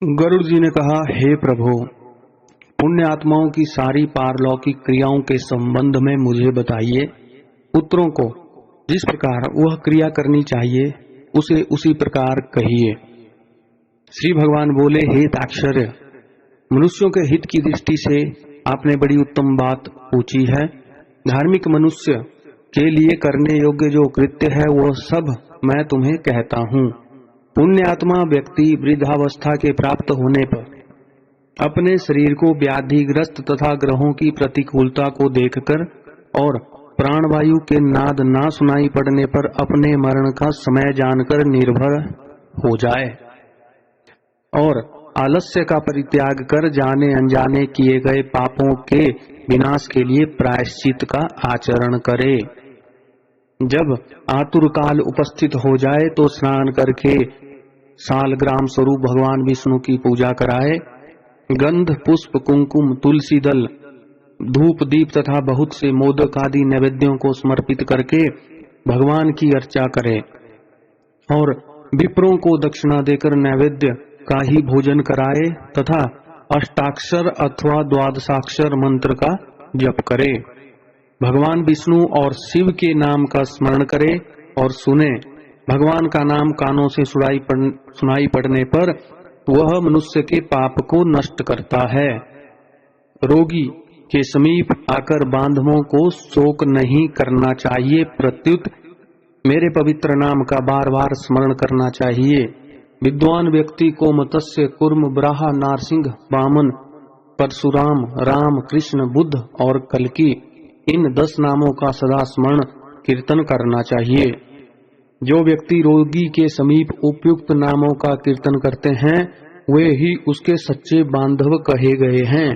गरुड़ जी ने कहा, हे प्रभु, पुण्य आत्माओं की सारी पारलौकिक क्रियाओं के संबंध में मुझे बताइए। पुत्रों को जिस प्रकार वह क्रिया करनी चाहिए उसे उसी प्रकार कहिए। श्री भगवान बोले, हे ताक्षर्य, मनुष्यों के हित की दृष्टि से आपने बड़ी उत्तम बात पूछी है। धार्मिक मनुष्य के लिए करने योग्य जो कृत्य है वह सब मैं तुम्हें कहता हूँ। पुण्य आत्मा व्यक्ति वृद्धावस्था के प्राप्त होने पर अपने शरीर को व्याधिग्रस्त तथा ग्रहों की प्रतिकूलता को देखकर और प्राणवायु के नाद ना सुनाई पड़ने पर अपने मरण का समय जानकर निर्भर हो जाए और आलस्य का परित्याग कर जाने अनजाने किए गए पापों के विनाश के लिए प्रायश्चित का आचरण करे। जब आतुर काल उपस्थित हो जाए तो स्नान करके सालग्राम स्वरूप भगवान विष्णु की पूजा कराए। गंध, पुष्प, कुंकुम, तुलसी दल, धूप, दीप तथा बहुत से मोदक आदि नैवेद्यों को समर्पित करके भगवान की अर्चा करे और विप्रों को दक्षिणा देकर नैवेद्य का ही भोजन कराए तथा अष्टाक्षर अथवा द्वादशाक्षर मंत्र का जप करे। भगवान विष्णु और शिव के नाम का स्मरण करे और सुने। भगवान का नाम कानों से सुनाई पड़ने पर वह मनुष्य के पाप को नष्ट करता है। रोगी के समीप आकर बांधवों को शोक नहीं करना चाहिए, प्रत्युत मेरे पवित्र नाम का बार बार स्मरण करना चाहिए। विद्वान व्यक्ति को मत्स्य, कूर्म, बराह, नारसिंह, वामन, परशुराम, राम, कृष्ण, बुद्ध और कल्कि इन 10 नामों का सदा स्मरण कीर्तन करना चाहिए। जो व्यक्ति रोगी के समीप उपयुक्त नामों का कीर्तन करते हैं वे ही उसके सच्चे बांधव कहे गए हैं।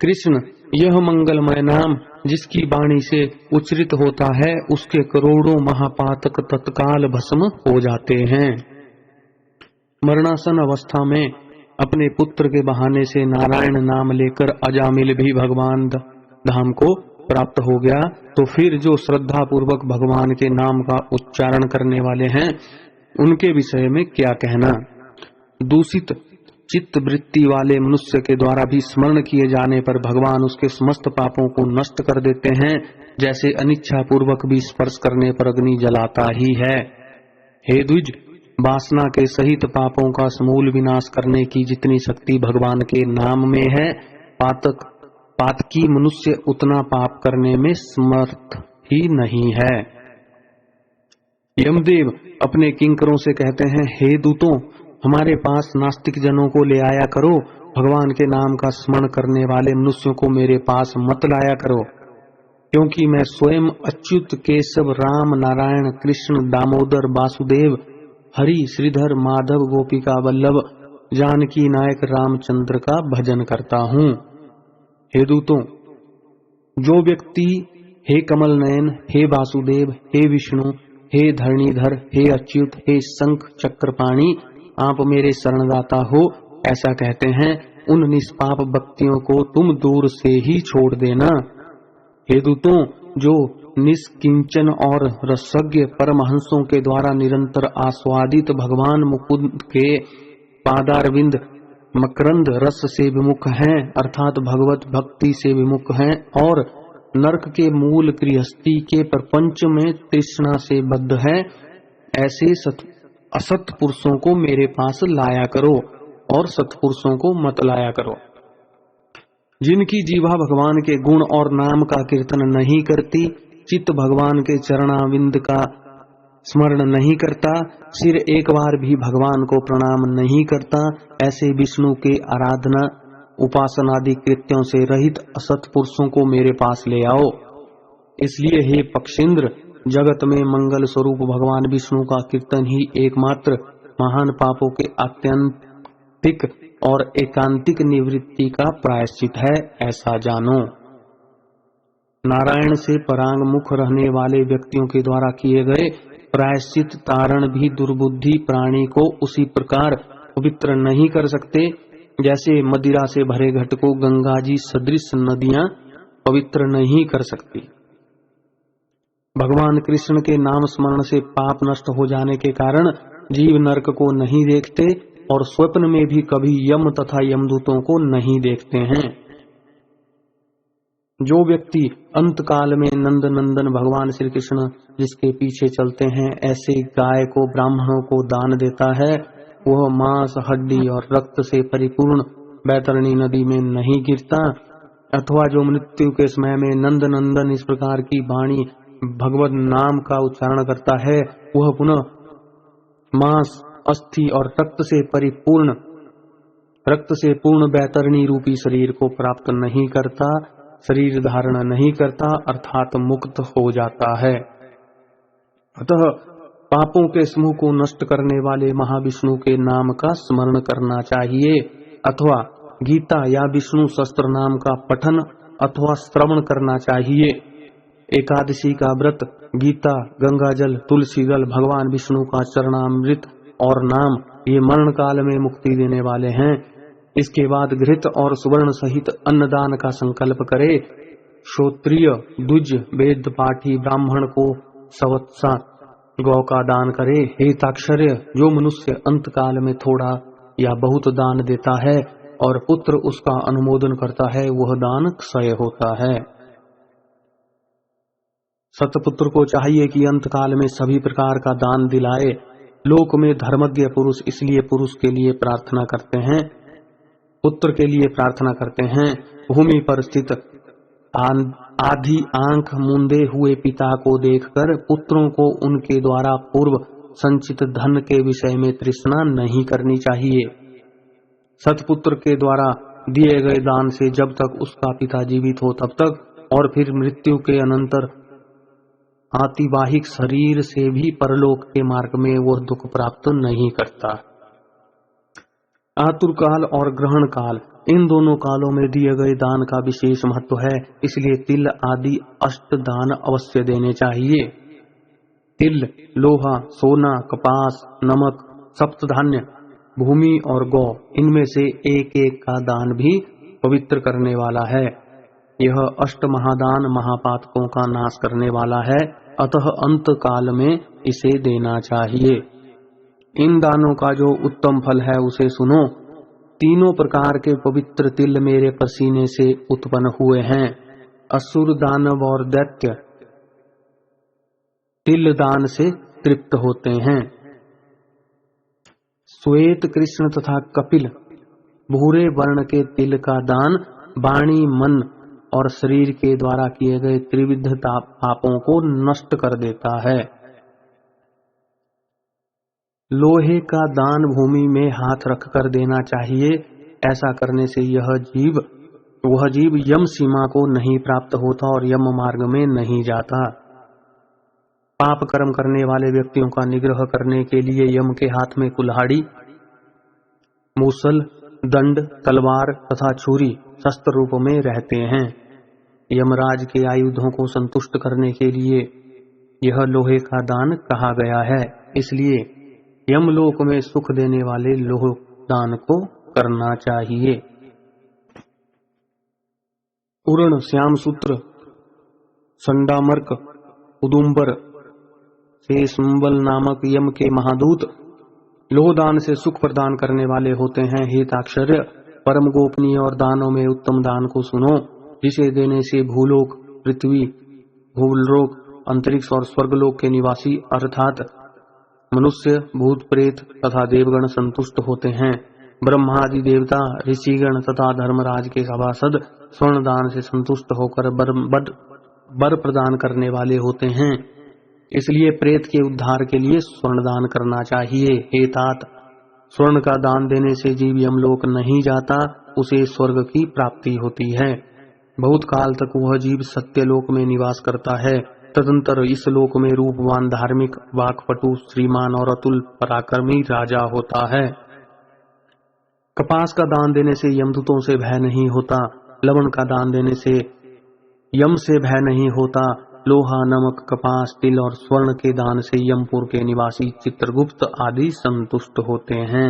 कृष्ण यह मंगलमय नाम जिसकी वाणी से उच्चरित होता है उसके करोड़ों महापातक तत्काल भस्म हो जाते हैं। मरणासन अवस्था में अपने पुत्र के बहाने से नारायण नाम लेकर अजामिल भी भगवान धाम को प्राप्त हो गया, तो फिर जो श्रद्धा पूर्वक भगवान के नाम का उच्चारण करने वाले हैं उनके विषय में क्या कहना। दूषित चित्त वृत्ति वाले मनुष्य के द्वारा भी स्मरण किए जाने पर भगवान उसके समस्त पापों को नष्ट कर देते हैं, जैसे अनिच्छा पूर्वक भी स्पर्श करने पर अग्नि जलाता ही है। हे द्विज, वासना के सहित पापों का समूल विनाश करने की जितनी शक्ति भगवान के नाम में है, पातकी मनुष्य उतना पाप करने में समर्थ ही नहीं है। यमदेव अपने किंकरों से कहते हैं, हे दूतों, हमारे पास नास्तिक जनों को ले आया करो। भगवान के नाम का स्मरण करने वाले मनुष्यों को मेरे पास मत लाया करो, क्योंकि मैं स्वयं अच्युत, केशव, राम, नारायण, कृष्ण, दामोदर, वासुदेव, हरि, श्रीधर, माधव, गोपिका वल्लभ, जानकी नायक रामचंद्र का भजन करता हूँ। हे दूतों, जो व्यक्ति हे कमल नयन, हे वासुदेव, हे विष्णु, हे धरणीधर, हे अच्युत, हे शंख चक्रपाणी, आप मेरे शरणदाता हो, ऐसा कहते हैं, उन निष्पाप भक्तियों को तुम दूर से ही छोड़ देना। हे दूतों, जो निष्किंचन और रसज्ञ परमहंसों के द्वारा निरंतर आस्वादित भगवान मुकुंद के पादारविंद मकरंद रस से विमुख हैं, अर्थात भगवत भक्ति से विमुख हैं और नरक के मूल गृहस्थी के प्रपंच में तृष्णा से बद्ध हैं, ऐसे असत पुरुषों को मेरे पास लाया करो और सत्पुरुषों को मत लाया करो। जिनकी जीवा भगवान के गुण और नाम का कीर्तन नहीं करती, चित्त भगवान के चरणाविंद का स्मरण नहीं करता, सिर एक बार भी भगवान को प्रणाम नहीं करता, ऐसे विष्णु के आराधना उपासनादि कृत्यों से रहित असत पुरुषों को मेरे पास ले आओ। इसलिए हे पक्षींद्र, जगत में मंगल स्वरूप भगवान विष्णु का कीर्तन ही एकमात्र महान पापों के आत्यंतिक और एकांतिक निवृत्ति का प्रायश्चित है, ऐसा जानो। नारायण से परांग मुख रहने वाले व्यक्तियों के द्वारा किए गए प्रायश्चित तारण भी दुर्बुद्धि प्राणी को उसी प्रकार पवित्र नहीं कर सकते जैसे मदिरा से भरे घट को गंगा जी सदृश नदियां पवित्र नहीं कर सकती। भगवान कृष्ण के नाम स्मरण से पाप नष्ट हो जाने के कारण जीव नरक को नहीं देखते, और स्वप्न में भी कभी यम तथा यमदूतों को नहीं देखते हैं। जो व्यक्ति अंतकाल में नंद नंदन भगवान श्री कृष्ण जिसके पीछे चलते हैं ऐसे गाय को ब्राह्मणों को दान देता है, वह मांस हड्डी और रक्त से परिपूर्ण बैतरणी नदी में नहीं गिरता। अथवा जो मृत्यु के समय में नंद नंदन इस प्रकार की वाणी भगवत नाम का उच्चारण करता है, वह पुनः मांस अस्थि और रक्त से पूर्ण बैतरणी रूपी शरीर को प्राप्त नहीं करता, शरीर धारण नहीं करता, अर्थात मुक्त हो जाता है। अतः पापों के समूह को नष्ट करने वाले महाविष्णु के नाम का स्मरण करना चाहिए, अथवा गीता या विष्णु शस्त्र नाम का पठन अथवा श्रवण करना चाहिए। एकादशी का व्रत, गीता, गंगाजल, तुलसी दल, भगवान विष्णु का चरणामृत और नाम, ये मरण काल में मुक्ति देने वाले हैं। इसके बाद घृत और सुवर्ण सहित अन्नदान का संकल्प करे। श्रोत्रिय, द्विज, वेद पाठी ब्राह्मण को सवत्सा गौ का दान करे। हे ताक्षर्य, जो मनुष्य अंतकाल में थोड़ा या बहुत दान देता है और पुत्र उसका अनुमोदन करता है, वह दान क्षय होता है। सतपुत्र को चाहिए कि अंतकाल में सभी प्रकार का दान दिलाए। लोक में धर्मज्ञ पुरुष इसलिए पुरुष के लिए प्रार्थना करते हैं, पुत्र के लिए प्रार्थना करते हैं। भूमि पर स्थित आधी आंख मूंदे हुए पिता को देखकर पुत्रों को उनके द्वारा पूर्व संचित धन के विषय में तृष्णा नहीं करनी चाहिए। सतपुत्र के द्वारा दिए गए दान से जब तक उसका पिता जीवित हो तब तक, और फिर मृत्यु के अनंतर आतिवाहिक शरीर से भी परलोक के मार्ग में वह दुख प्राप्त नहीं करता। आतुर काल और ग्रहण काल, इन दोनों कालों में दिए गए दान का विशेष महत्व है, इसलिए तिल आदि अष्ट दान अवश्य देने चाहिए। तिल, लोहा, सोना, कपास, नमक, सप्तधान्य, भूमि और गौ, इनमें से एक एक का दान भी पवित्र करने वाला है। यह अष्ट महादान महापातकों का नाश करने वाला है, अतः अंत काल में इसे देना चाहिए। इन दानों का जो उत्तम फल है उसे सुनो। तीनों प्रकार के पवित्र तिल मेरे पसीने से उत्पन्न हुए हैं। असुर, दानव और दैत्य तिल दान से तृप्त होते हैं। श्वेत, कृष्ण तथा कपिल भूरे वर्ण के तिल का दान वाणी, मन और शरीर के द्वारा किए गए त्रिविध पापों को नष्ट कर देता है। लोहे का दान भूमि में हाथ रखकर देना चाहिए। ऐसा करने से वह जीव यम सीमा को नहीं प्राप्त होता और यम मार्ग में नहीं जाता। पाप कर्म करने वाले व्यक्तियों का निग्रह करने के लिए यम के हाथ में कुल्हाड़ी, मूसल, दंड, तलवार तथा छुरी शस्त्र रूप में रहते हैं। यमराज के आयुधों को संतुष्ट करने के लिए यह लोहे का दान कहा गया है, इसलिए यमलोक में सुख देने वाले लोह दान को करना चाहिए। उरण, श्याम सूत्र, संडामर्क, उदुम्बर से सुंबल नामक यम के महादूत लोहदान से सुख प्रदान करने वाले होते हैं। हे ताक्षर्य, परम गोपनीय और दानों में उत्तम दान को सुनो, जिसे देने से भूलोक, पृथ्वी, भूलोक, अंतरिक्ष और स्वर्गलोक के निवासी अर्थात मनुष्य, भूत, प्रेत तथा देवगण संतुष्ट होते हैं। ब्रह्मादि देवता, ऋषिगण तथा धर्मराज के सभासद स्वर्ण दान से संतुष्ट होकर बर प्रदान करने वाले होते हैं। इसलिए प्रेत के उद्धार के लिए स्वर्ण दान करना चाहिए। हे तात, स्वर्ण का दान देने से जीव यमलोक नहीं जाता, उसे स्वर्ग की प्राप्ति होती है। बहुत काल तक वह जीव सत्यलोक में निवास करता है। तदंतर इस लोक में रूपवान, धार्मिक, वाक्पटु, श्रीमान और अतुल पराक्रमी राजा होता है। कपास का दान देने से यमदूतों से भय नहीं होता। लवण का दान देने से यम से भय नहीं होता। लोहा, नमक, कपास, तिल और स्वर्ण के दान से यमपुर के निवासी चित्रगुप्त आदि संतुष्ट होते हैं।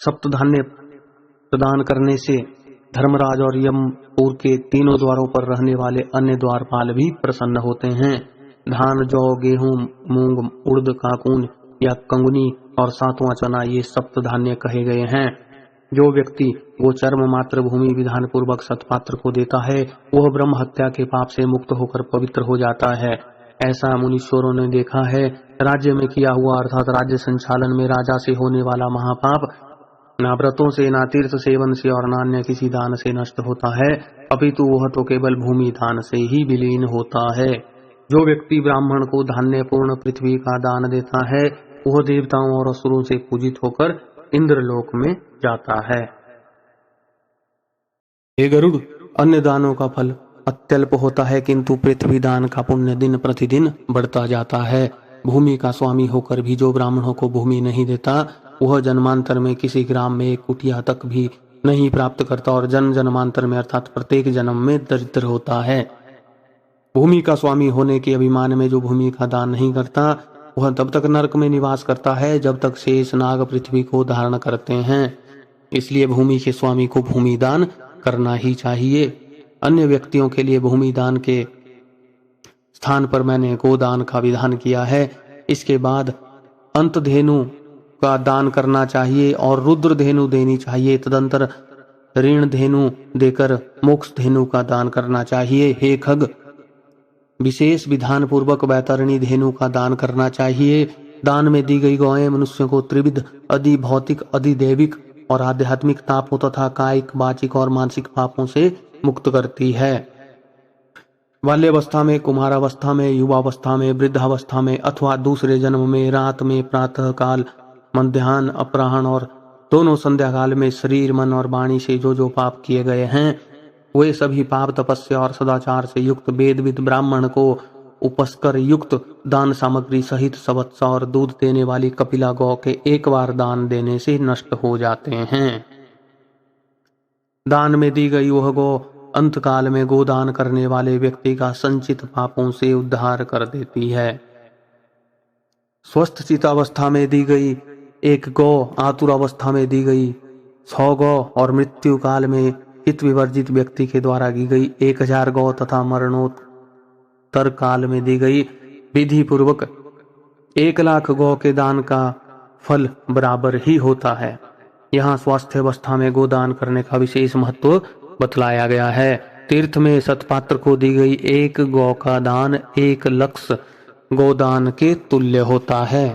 सप्तधान्य प्रदान करने से धर्मराज और यमपुर के तीनों द्वारों पर रहने वाले अन्य द्वारपाल भी प्रसन्न होते हैं। धान, जौ, गेहूं, मूंग, उड़द, काकून, या कंगनी और 7वां चना ये सप्त धान्य कहे गए हैं। जो व्यक्ति गोचर्म मात्र भूमि विधान पूर्वक सतपात्र को देता है वह ब्रह्म हत्या के पाप से मुक्त होकर पवित्र हो जाता है। ऐसा मुनीश्वरों ने देखा है। राज्य में किया हुआ अर्थात राज्य संचालन में राजा से होने वाला महापाप ना व्रतों से, ना तीर्थ सेवन से और ना अन्य किसी दान से नष्ट होता है, अपितु वह तो केवल भूमि दान से ही विलीन होता है। जो व्यक्ति ब्राह्मण को धान्य पूर्ण पृथ्वी का दान देता है वह देवताओं और असुरों से पूजित होकर इंद्रलोक में जाता है। हे गरुड़, अन्य दानों का फल अत्यल्प होता है किंतु पृथ्वी दान का पुण्य दिन प्रतिदिन बढ़ता जाता है। भूमि का स्वामी होकर भी जो ब्राह्मणों को भूमि नहीं देता वह जन्मांतर में किसी ग्राम में एक कुटिया तक भी नहीं प्राप्त करता और जन्मांतर में अर्थात प्रत्येक जन्म में दरिद्र होता है। भूमि का स्वामी होने के अभिमान में जो भूमि का दान नहीं करता वह तब तक नरक में निवास करता है जब तक शेष नाग पृथ्वी को धारण करते हैं। इसलिए भूमि के स्वामी को भूमि दान करना ही चाहिए। अन्य व्यक्तियों के लिए भूमि दान के स्थान पर मैंने गोदान का विधान किया है। इसके बाद अंतधेनु का दान करना चाहिए और रुद्र धेनु देनी चाहिए। तदंतर ऋण धेनु देकर मोक्ष धेनु का दान करना चाहिए। हे खग, विशेष विधान पूर्वक वैतरणी धेनु का दान करना चाहिए। दान में दी गई गौएं मनुष्यों को त्रिविध अधि भौतिक, अधि दैविक और आध्यात्मिक तापों तथा कायिक, वाचिक और मानसिक पापों से मुक्त करती है। बाल्यावस्था में, कुमारावस्था में, युवावस्था में, वृद्धावस्था में अथवा दूसरे जन्म में, रात में, प्रातः काल, मध्याह्न, अपराह्न और दोनों संध्या काल में शरीर, मन और वाणी से जो पाप किए गए हैं वे सभी पाप तपस्या और सदाचार से युक्त वेदविद ब्राह्मण को उपस्कर युक्त दान सामग्री सहित सवत्सा और दूध देने वाली कपिला गौ के एक बार दान देने से नष्ट हो जाते हैं। दान में दी गई वह गौ अंतकाल में गोदान करने वाले व्यक्ति का संचित पापों से उद्धार कर देती है। स्वस्थ चितावस्था में दी गई एक गौ, आतुर अवस्था में दी गई 100 गौ और मृत्यु काल में चित्त विवर्जित व्यक्ति के द्वारा की गई 1000 गौ तथा मरणोत्तर काल में दी गई विधि पूर्वक 1,00,000 गौ के दान का फल बराबर ही होता है। यहाँ स्वास्थ्य अवस्था में गोदान करने का विशेष महत्व बतलाया गया है। तीर्थ में सतपात्र को दी गई 1 गौ का दान 1,00,000 गोदान के तुल्य होता है।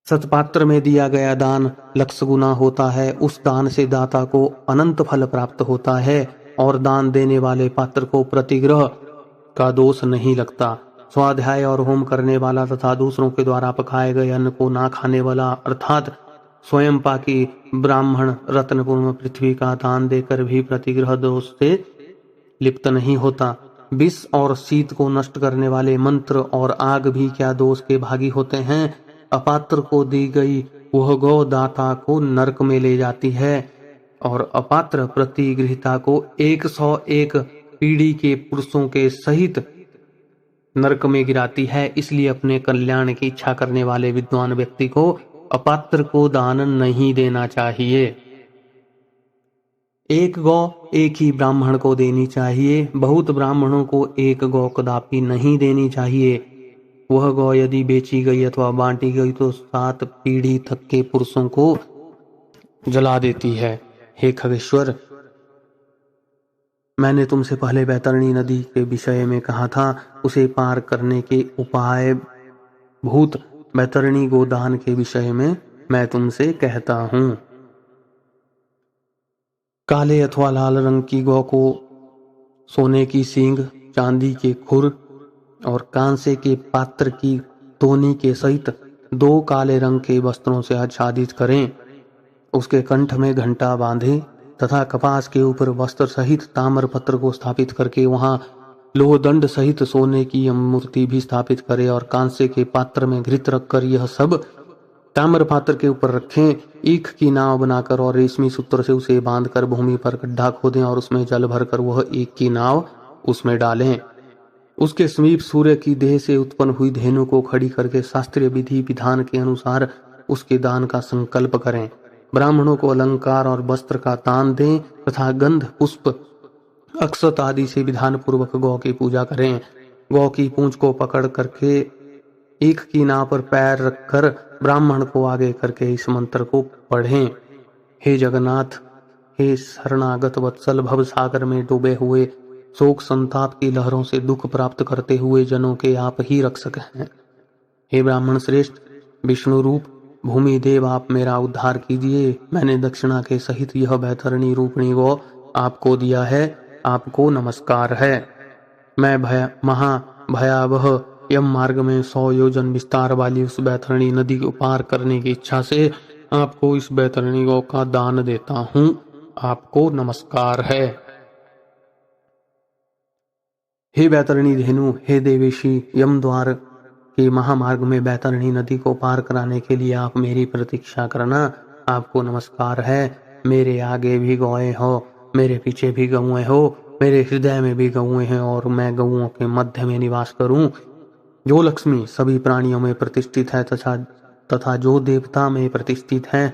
सतपात्र में दिया गया दान 1,00,000 गुना होता है। उस दान से दाता को अनंत फल प्राप्त होता है और दान देने वाले पात्र को प्रतिग्रह का दोष नहीं लगता। स्वाध्याय और होम करने वाला तथा दूसरों के द्वारा पकाए गए अन्न को ना खाने वाला अर्थात स्वयं पाकी ब्राह्मण रत्नपूर्ण पृथ्वी का दान देकर भी प्रतिग्रह दोष से लिप्त नहीं होता। विष और शीत को नष्ट करने वाले मंत्र और आग भी क्या दोष के भागी होते हैं। अपात्र को दी गई वह गौ दाता को नरक में ले जाती है और अपात्र प्रतिगृहिता को 101 पीढ़ी के पुरुषों के सहित नरक में गिराती है। इसलिए अपने कल्याण की इच्छा करने वाले विद्वान व्यक्ति को अपात्र को दान नहीं देना चाहिए। एक गौ एक ही ब्राह्मण को देनी चाहिए। बहुत ब्राह्मणों को एक गौ कदापि नहीं देनी चाहिए। वह गौ यदि बेची गई अथवा बांटी गई तो 7 पीढ़ी तक के पुरुषों को जला देती है। हे खगेश्वर, मैंने तुमसे पहले वैतरणी नदी के विषय में कहा था, उसे पार करने के उपाय भूत वैतरणी गोदान के विषय में मैं तुमसे कहता हूं। काले अथवा लाल रंग की गौ को सोने की सींग, चांदी के खुर और कांसे के पात्र की तोनी के सहित 2 काले रंग के वस्त्रों से आच्छादित करें। उसके कंठ में घंटा बांधें तथा कपास के ऊपर वस्त्र सहित ताम्र पत्र को स्थापित करके वहां लोहदंड सहित सोने की मूर्ति भी स्थापित करें और कांसे के पात्र में घृत रखकर यह सब ताम्र पात्र के ऊपर रखें। ईख की नाव बनाकर और रेशमी सूत्र से उसे बांधकर भूमि पर गड्ढा खोदें और उसमें जल भरकर वह ईख की नाव उसमें डालें। उसके समीप सूर्य की देह से उत्पन्न हुई धेनु को खड़ी करके शास्त्रीय विधि विधान के अनुसार उसके दान का संकल्प करें। ब्राह्मणों को अलंकार और वस्त्र का दान दें तथा गंध, पुष्प, अक्षत आदि से विधान पूर्वक गौ की पूजा करें। गौ की पूंछ को पकड़ करके एक की नाव पर पैर रखकर ब्राह्मण को आगे करके इस मंत्र को पढ़ें। हे जगन्नाथ, हे शरणागत वत्सल, भव सागर में डूबे हुए शोक संताप की लहरों से दुख प्राप्त करते हुए जनों के आप ही रक्षक हैं। हे ब्राह्मण श्रेष्ठ, विष्णु रूप भूमि देव, आप मेरा उद्धार कीजिए। मैंने दक्षिणा के सहित यह बैतरणी रूपणी गौ आपको दिया है, आपको नमस्कार है। मैं महा भयावह यम मार्ग में 100 योजन विस्तार वाली उस बैतरणी नदी को पार करने की इच्छा से आपको इस बैतरणी गौ का दान देता हूँ, आपको नमस्कार है। हे बैतरणी धेनु, हे देवेशी, यम द्वार के महामार्ग में बैतरणी नदी को पार कराने के लिए आप मेरी प्रतीक्षा करना, आपको नमस्कार है। मेरे आगे भी गौएं हो, मेरे पीछे भी गौएं हो, मेरे हृदय में भी गौएं हैं और मैं गौओं के मध्य में निवास करूं। जो लक्ष्मी सभी प्राणियों में प्रतिष्ठित है तथा जो देवता में प्रतिष्ठित है,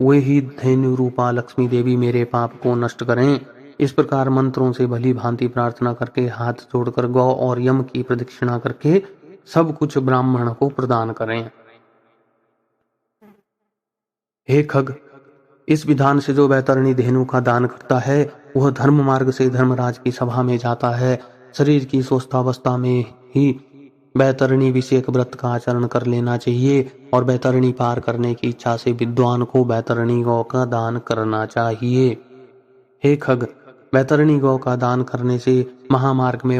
वे ही धेनु रूपा लक्ष्मी देवी मेरे पाप को नष्ट करें। इस प्रकार मंत्रों से भली भांति प्रार्थना करके, हाथ जोड़कर गौ और यम की प्रदक्षिणा करके सब कुछ ब्राह्मण को प्रदान करें। हे खग, इस विधान से जो बैतरणी धेनु का दान करता है, वह धर्म मार्ग से धर्मराज की सभा में जाता है। शरीर की स्वस्थावस्था में ही बैतरणी विषयक व्रत का आचरण कर लेना चाहिए और बैतरणी पार करने की इच्छा से विद्वान को बैतरणी गौ का दान करना चाहिए। हे खग, बैतरणी गौ का दान करने से महामार्ग में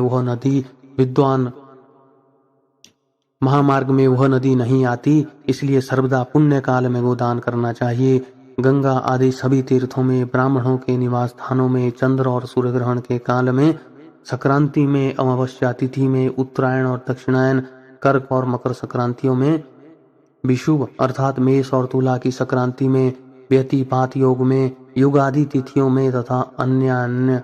वह नदी नहीं आती, इसलिए सर्वदा पुण्य काल में गोदान करना चाहिए। गंगा आदि सभी तीर्थों में, ब्राह्मणों के निवास स्थानों में, चंद्र और सूर्य ग्रहण के काल में, संक्रांति में, अमावस्या तिथि में, उत्तरायण और दक्षिणायन, कर्क और मकर संक्रांतियों में, विषुव अर्थात मेष और तुला की संक्रांति में, व्यतिपात योग में, युगादि तिथियों में तथा अन्य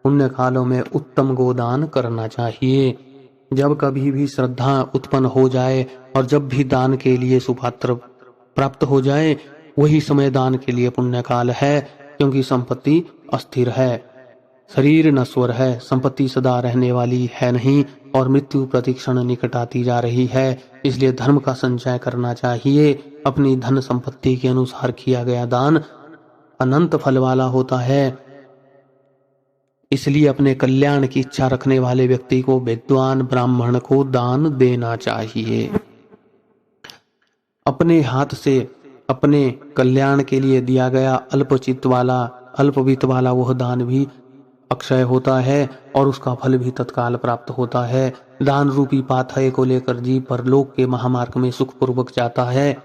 पुण्य कालों में उत्तम गोदान करना चाहिए। जब कभी भी श्रद्धा उत्पन्न हो जाए और जब भी दान के लिए सुपात्र प्राप्त हो जाए, वही समय दान के लिए पुण्य काल है, क्योंकि संपत्ति अस्थिर है, शरीर नश्वर है, संपत्ति सदा रहने वाली है नहीं और मृत्यु प्रतिक्षण निकट आती जा रही है। इसलिए धर्म का संचय करना चाहिए। अपनी धन संपत्ति के अनुसार किया गया दान अनंत फल वाला होता है। इसलिए अपने कल्याण की इच्छा रखने वाले व्यक्ति को विद्वान ब्राह्मण को दान देना चाहिए। अपने हाथ से अपने कल्याण के लिए दिया गया अल्पवित्त वाला वह दान भी अक्षय होता है और उसका फल भी तत्काल प्राप्त होता है। दान रूपी पाथय को लेकर जीव परलोक के महामार्ग में सुखपूर्वक जाता है,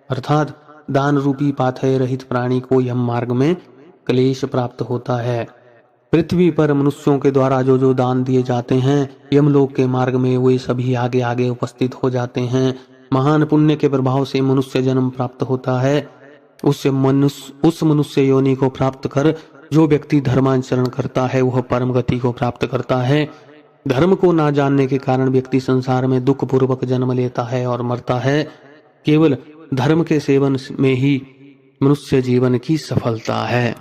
अर्थात दान रूपी पाथय रहित प्राणी को यम मार्ग में क्लेश प्राप्त होता है। पृथ्वी पर मनुष्यों के द्वारा जो जो दान दिए जाते हैं, यमलोक के मार्ग में वे सभी आगे आगे उपस्थित हो जाते हैं। महान पुण्य के प्रभाव से मनुष्य जन्म प्राप्त होता है। उस मनुष्य योनि को प्राप्त कर जो व्यक्ति धर्माचरण करता है, वह परम गति को प्राप्त करता है। धर्म को ना जानने के कारण व्यक्ति संसार में दुख पूर्वक जन्म लेता है और मरता है। केवल धर्म के सेवन में ही मनुष्य जीवन की सफलता है।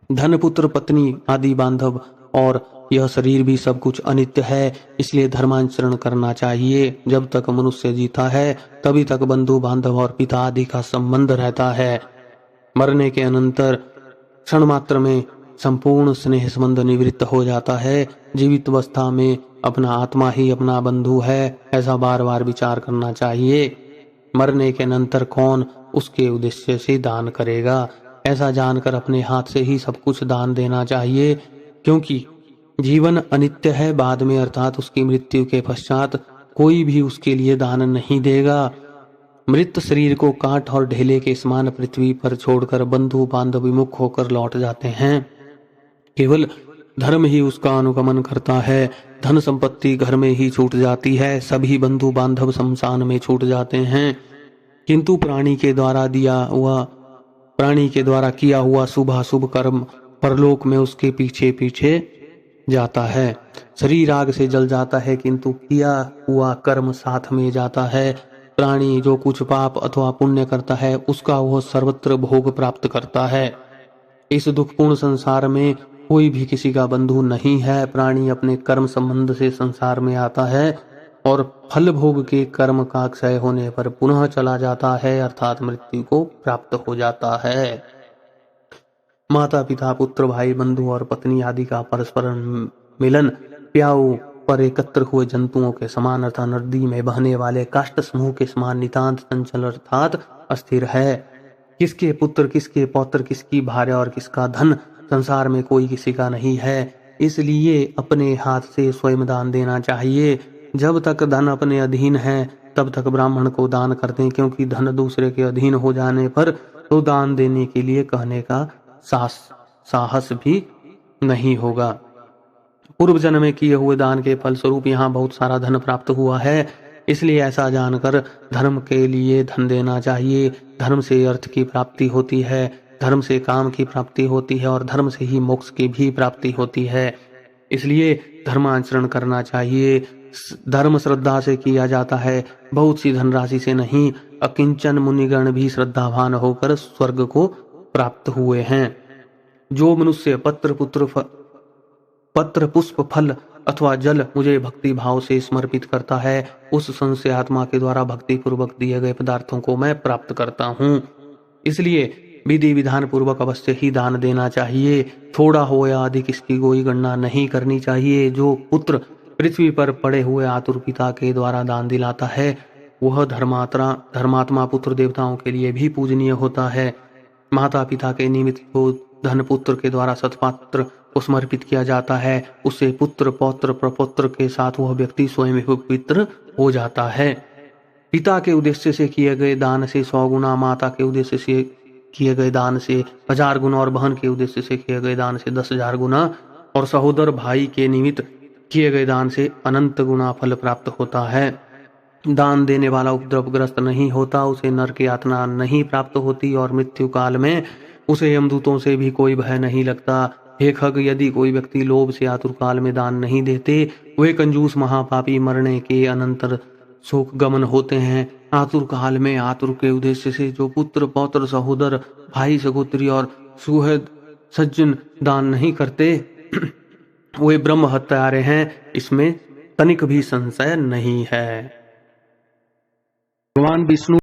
धन, पुत्र, पत्नी आदि बांधव और यह शरीर भी सब कुछ अनित्य है, इसलिए धर्माचरण करना चाहिए। जब तक मनुष्य जीता है तभी तक बंधु बांधव और पिता आदि का संबंध रहता है। मरने के अनंतर क्षण मात्र में संपूर्ण स्नेह संबंध निवृत्त हो जाता है। जीवित अवस्था में अपना आत्मा ही अपना बंधु है, ऐसा बार बार विचार करना चाहिए। मरने के अनंतर कौन उसके उद्देश्य से दान करेगा, ऐसा जानकर अपने हाथ से ही सब कुछ दान देना चाहिए, क्योंकि जीवन अनित्य है। बाद में अर्थात उसकी मृत्यु के पश्चात कोई भी उसके लिए दान नहीं देगा। मृत शरीर को काट और ढेले के समान पृथ्वी पर छोड़कर बंधु बांधव विमुख होकर लौट जाते हैं। केवल धर्म ही उसका अनुगमन करता है। धन संपत्ति घर में ही छूट जाती है, सभी बंधु बांधव शमशान में छूट जाते हैं। किंतु प्राणी के द्वारा किया हुआ शुभाशुभ कर्म परलोक में उसके पीछे पीछे जाता है। शरीर आग से जल जाता है, किंतु किया हुआ कर्म साथ में जाता है। प्राणी जो कुछ पाप अथवा पुण्य करता है, उसका वह सर्वत्र भोग प्राप्त करता है। इस दुखपूर्ण संसार में कोई भी किसी का बंधु नहीं है। प्राणी अपने कर्म संबंध से संसार में आता है और फल भोग के कर्म का क्षय होने पर पुनः चला जाता है, अर्थात मृत्यु को प्राप्त हो जाता है। माता पिता पुत्र भाई बंधु और पत्नी आदि का परस्पर मिलन प्याऊ पर एकत्र हुए जंतुओं के समान अर्थात नदी में बहने वाले काष्ठ समूह के समान नितांत चंचल अर्थात अस्थिर है। किसके पुत्र, किसके पौत्र, किसकी भार्या और किसका धन संसार में कोई किसी का नहीं है, इसलिए अपने हाथ से स्वयं दान देना चाहिए। जब तक धन अपने अधीन है तब तक ब्राह्मण को दान कर दें, क्योंकि धन दूसरे के अधीन हो जाने पर तो दान देने के लिए कहने का साहस भी नहीं होगा। पूर्व जन्म में किए हुए दान के फलस्वरूप यहाँ बहुत सारा धन प्राप्त हुआ है, इसलिए ऐसा जानकर धर्म के लिए धन देना चाहिए। धर्म से अर्थ की प्राप्ति होती है, धर्म से काम की प्राप्ति होती है और धर्म से ही मोक्ष की भी प्राप्ति होती है, इसलिए धर्माचरण करना चाहिए। धर्म श्रद्धा से किया जाता है, बहुत सी धनराशि से नहीं। अकिंचन मुनिगण भी श्रद्धावान होकर स्वर्ग को प्राप्त हुए हैं। जो मनुष्य पत्र पुष्प फल अथवा जल मुझे भक्ति भाव से समर्पित करता है, उस संशय आत्मा के द्वारा भक्ति पूर्वक दिए गए पदार्थों को मैं प्राप्त करता हूँ। इसलिए विधि विधान पूर्वक अवश्य ही दान देना चाहिए। थोड़ा हो या अधिक इसकी कोई गणना नहीं करनी चाहिए। जो पुत्र पृथ्वी पर पड़े हुए आतुर पिता के द्वारा दान दिलाता है, वह धर्मात्मा पुत्र देवताओं के लिए भी पूजनीय होता है। माता पिता के निमित्त को धन पुत्र के द्वारा सत्पात्र को समर्पित किया जाता है, उससे पुत्र पौत्र प्रपौत्र के साथ वह व्यक्ति स्वयं पवित्र हो जाता है। पिता के उद्देश्य से किए गए दान से 100 गुना, माता के उद्देश्य से किए गए दान से 1000 गुना और बहन के उद्देश्य से किए गए दान से 10,000 गुना और सहोदर भाई के निमित्त किए गए दान से अनंत गुना फल प्राप्त होता है। दान देने वाला उपद्रवग्रस्त नहीं होता, उसे नरक यातना नहीं प्राप्त होती और मृत्यु काल में उसे यमदूतों से भी कोई भय नहीं लगता। हे खग, यदि कोई व्यक्ति लोभ से आतुर काल में दान नहीं देते, वे कंजूस महापापी मरने के अनंतर शोक गमन होते हैं। आतुर काल में आतुर के उद्देश्य से जो पुत्र पौत्र सहोदर भाई सहोदरी और सुहृद सज्जन दान नहीं करते वे ब्रह्म हत्यारे हैं, इसमें तनिक भी संशय नहीं है। भगवान विष्णु